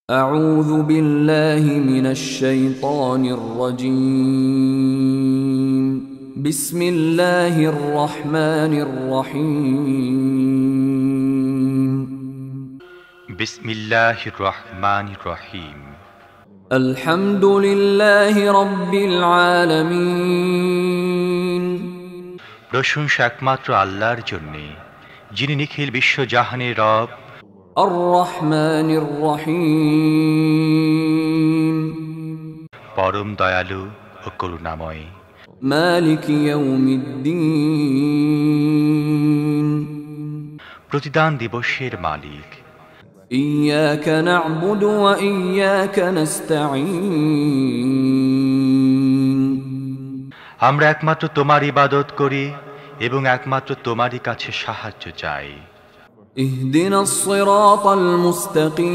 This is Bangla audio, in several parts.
أعوذ بالله من الشيطان الرجيم بسم الله الرحمن الرحيم بسم الله الرحمن الرحيم الحمد لله رب العالمين প্রশংসা একমাত্র আল্লাহর জন্য, যিনি নিখিল বিশ্বজাহানের রব। الرحمن الرحيم পরম দয়ালু ও করুণাময়। مالك يوم الدين প্রতিদান দিবসের মালিক। إياك نعبد وإياك نستعين আমরা একমাত্র তোমার ইবাদত করি এবং একমাত্র তোমারই কাছে সাহায্য চাই। اهدنا الصراط المستقيم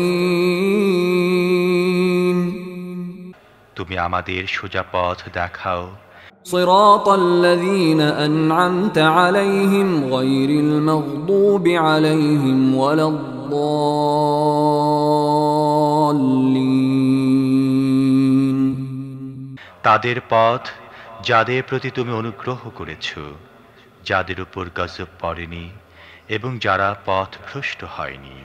তুমি আমাদের সোজা পথ দেখাও। صراط الذين أنعمت عليهم غير المغضوب عليهم ولا الضالين তাদের পথ যাদের প্রতি তুমি অনুগ্রহ করেছ, যাদের উপর গজব পড়েনি এবং যারা পথভ্রষ্ট হয়নি।